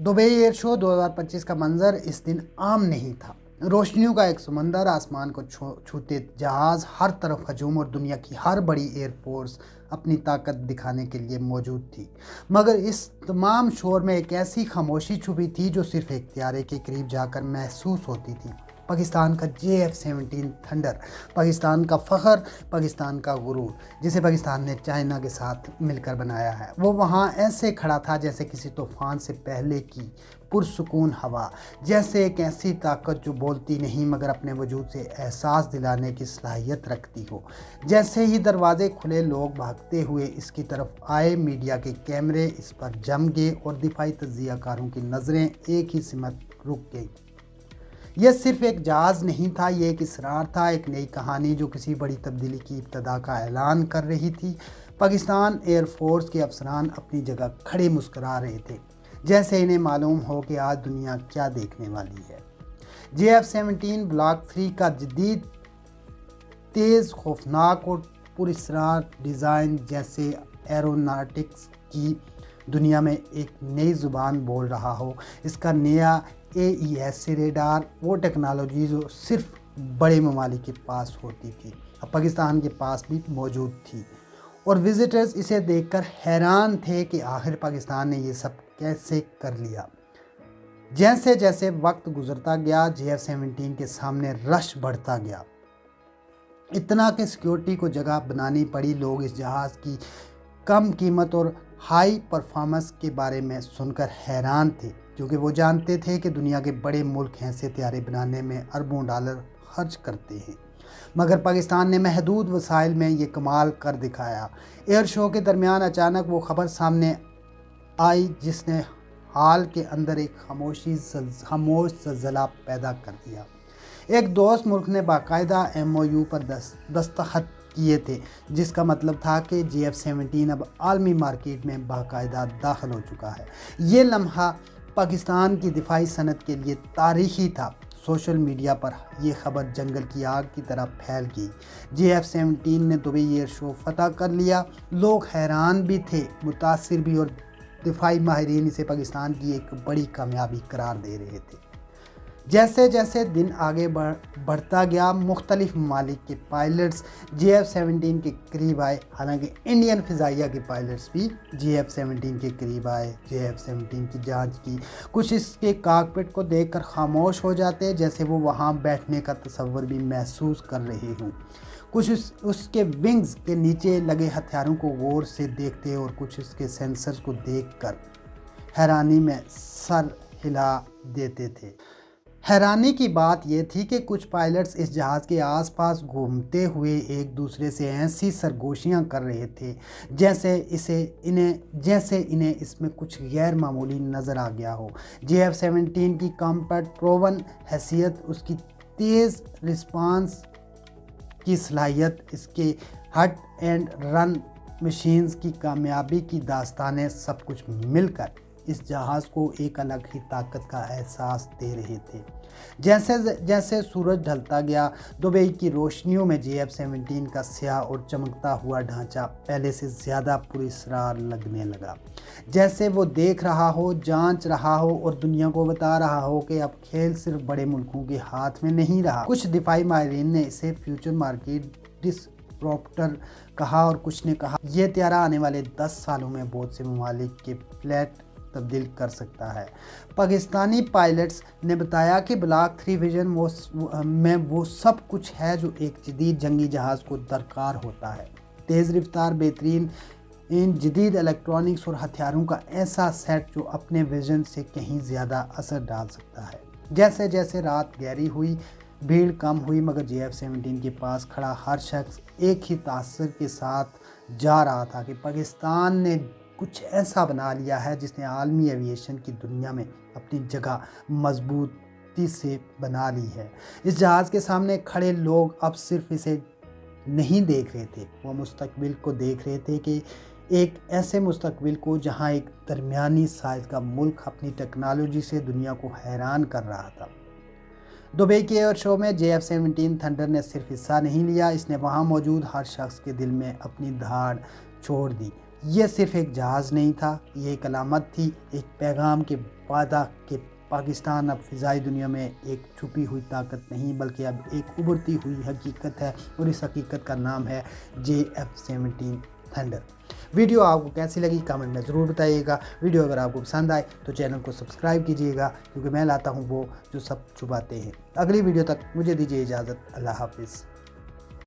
Dubai air show 2025 का मंजर इस दिन आम नहीं था। रोशनियों का एक समंदर, आसमान को छूते जहाज, हर तरफ हजूम और दुनिया की हर बड़ी एयरफोर्स अपनी ताकत दिखाने के लिए मौजूद थी। मगर इस तमाम शोर में एक ऐसी खामोशी छुपी थी जो सिर्फ एक त्यारे के करीब जाकर महसूस होती थी। पाकिस्तान का JF-17 थंडर, पाकिस्तान का फ़ख्र, पाकिस्तान का गुरूर, जिसे पाकिस्तान ने चाइना के साथ मिलकर बनाया है, वो वहाँ ऐसे खड़ा था जैसे किसी तूफान से पहले की पुरसुकून हवा, जैसे एक ऐसी ताकत जो बोलती नहीं मगर अपने वजूद से एहसास दिलाने की सलाहियत रखती हो। जैसे ही दरवाजे खुले, लोग भागते हुए इसकी तरफ आए, मीडिया के कैमरे इस पर जम गए और दिफाई तज्जियाकारों की नज़रें एक ही सिमत रुक गई। यह सिर्फ एक जहाज़ नहीं था, ये एक इसरार था, एक नई कहानी जो किसी बड़ी तब्दीली की इब्तदा का ऐलान कर रही थी। पाकिस्तान एयरफोर्स के अफसरान अपनी जगह खड़े मुस्करा रहे थे, जैसे इन्हें मालूम हो कि आज दुनिया क्या देखने वाली है। JF-17 ब्लॉक 3 का जदीद, तेज़, खौफनाक और पुरअसरार डिज़ाइन जैसे एरोनॉटिक्स की दुनिया में एक नई ज़ुबान बोल रहा हो। इसका नया AES रेडार, वो टेक्नोलॉजी जो सिर्फ बड़े ममालिक के पास होती थी, अब पाकिस्तान के पास भी मौजूद थी, और विजिटर्स इसे देखकर हैरान थे कि आखिर पाकिस्तान ने ये सब कैसे कर लिया। जैसे जैसे वक्त गुजरता गया, JF-17 के सामने रश बढ़ता गया, इतना कि सिक्योरिटी को जगह बनानी पड़ी। लोग इस जहाज़ की कम कीमत और हाई परफॉर्मेंस के बारे में सुनकर हैरान थे, क्योंकि वो जानते थे कि दुनिया के बड़े मुल्क ऐसे तैयारे बनाने में अरबों डॉलर खर्च करते हैं, मगर पाकिस्तान ने महदूद वसाइल में ये कमाल कर दिखाया। एयर शो के दरमियान अचानक वो खबर सामने आई जिसने हाल के अंदर एक खामोश ज़लज़ला पैदा कर दिया। एक दोस्त मुल्क ने बाकायदा MOU पर दस्तखत किए थे, जिसका मतलब था कि JF-17 अब आलमी मार्केट में बाकायदा दाखिल हो चुका है। ये लम्हा पाकिस्तान की दिफाई सनत के लिए तारीखी था। सोशल मीडिया पर यह खबर जंगल की आग की तरह फैल गई। JF-17 ने दुबई एयर शो फतह कर लिया। लोग हैरान भी थे, मुतासिर भी, और दिफाई माहिरीन इसे पाकिस्तान की एक बड़ी कामयाबी करार दे रहे थे। जैसे जैसे दिन आगे बढ़ता गया, मुख्तलिफ ममालिक के पायलट्स JF-17 के करीब आए। हालांकि इंडियन फ़िज़ाइया के पायलट्स भी JF-17 के करीब आए, JF-17 की जांच की। कुछ इसके कॉकपिट को देखकर खामोश हो जाते, जैसे वो वहां बैठने का तसव्वुर भी महसूस कर रहे हों। कुछ उसके विंग्स के नीचे लगे हथियारों को गौर से देखते और कुछ उसके सेंसर्स को देखकर हैरानी में सर हिला देते थे। हैरानी की बात यह थी कि कुछ पायलट्स इस जहाज़ के आसपास घूमते हुए एक दूसरे से ऐसी सरगोशियां कर रहे थे जैसे इन्हें इसमें कुछ गैर मामूली नज़र आ गया हो। JF-17 की कॉम्पैक्ट प्रोवन हैसियत, उसकी तेज़ रिस्पांस की सलाहियत, इसके हट एंड रन मशीन्स की कामयाबी की दास्तानें, सब कुछ मिलकर इस जहाज़ को एक अलग ही ताकत का एहसास दे रहे थे। जैसे जैसे सूरज ढलता गया, दुबई की रोशनियों में JF-17 का स्याह और चमकता हुआ ढांचा पहले से ज़्यादा पुरअसरार लगने लगा, जैसे वो देख रहा हो, जांच रहा हो और दुनिया को बता रहा हो कि अब खेल सिर्फ बड़े मुल्कों के हाथ में नहीं रहा। कुछ दिफाई माहिरीन ने इसे फ्यूचर मार्केट डिसरप्टर कहा, और कुछ ने कहा यह त्यारा आने वाले 10 सालों में बहुत से ममालिक के फ्लैट तब्दील कर सकता है। पाकिस्तानी पायलट्स ने बताया कि ब्लॉक 3 विजन में वो सब कुछ है जो एक जदीद जंगी जहाज़ को दरकार होता है। तेज़ रफ्तार, बेहतरीन इन जदीद इलेक्ट्रॉनिक्स और हथियारों का ऐसा सेट जो अपने विजन से कहीं ज़्यादा असर डाल सकता है। जैसे जैसे रात गहरी हुई, भीड़ कम हुई, मगर JF-17 के पास खड़ा हर शख्स एक ही तासर के साथ जा रहा था कि पाकिस्तान ने कुछ ऐसा बना लिया है जिसने आलमी एविएशन की दुनिया में अपनी जगह मजबूती से बना ली है। इस जहाज़ के सामने खड़े लोग अब सिर्फ इसे नहीं देख रहे थे, वो मुस्तकबिल को देख रहे थे, कि एक ऐसे मुस्तकबिल को जहां एक दरमियानी साइज का मुल्क अपनी टेक्नोलॉजी से दुनिया को हैरान कर रहा था। दुबई के एयर शो में JF-17 थंडर ने सिर्फ हिस्सा नहीं लिया, इसने वहां मौजूद हर शख्स के दिल में अपनी धाड़ छोड़ दी। یہ صرف ایک جہاز نہیں تھا، یہ ایک علامت تھی، ایک پیغام کے وعدہ کہ پاکستان اب فضائی دنیا میں ایک چھپی ہوئی طاقت نہیں بلکہ اب ایک ابھرتی ہوئی حقیقت ہے، اور اس حقیقت کا نام ہے JF-17 تھنڈر۔ ویڈیو آپ کو کیسی لگی کامنٹ میں ضرور بتائیے گا۔ ویڈیو اگر آپ کو پسند آئے تو چینل کو سبسکرائب کیجیے گا، کیونکہ میں لاتا ہوں وہ جو سب چھپاتے ہیں۔ اگلی ویڈیو تک مجھے دیجیے اجازت، اللہ حافظ۔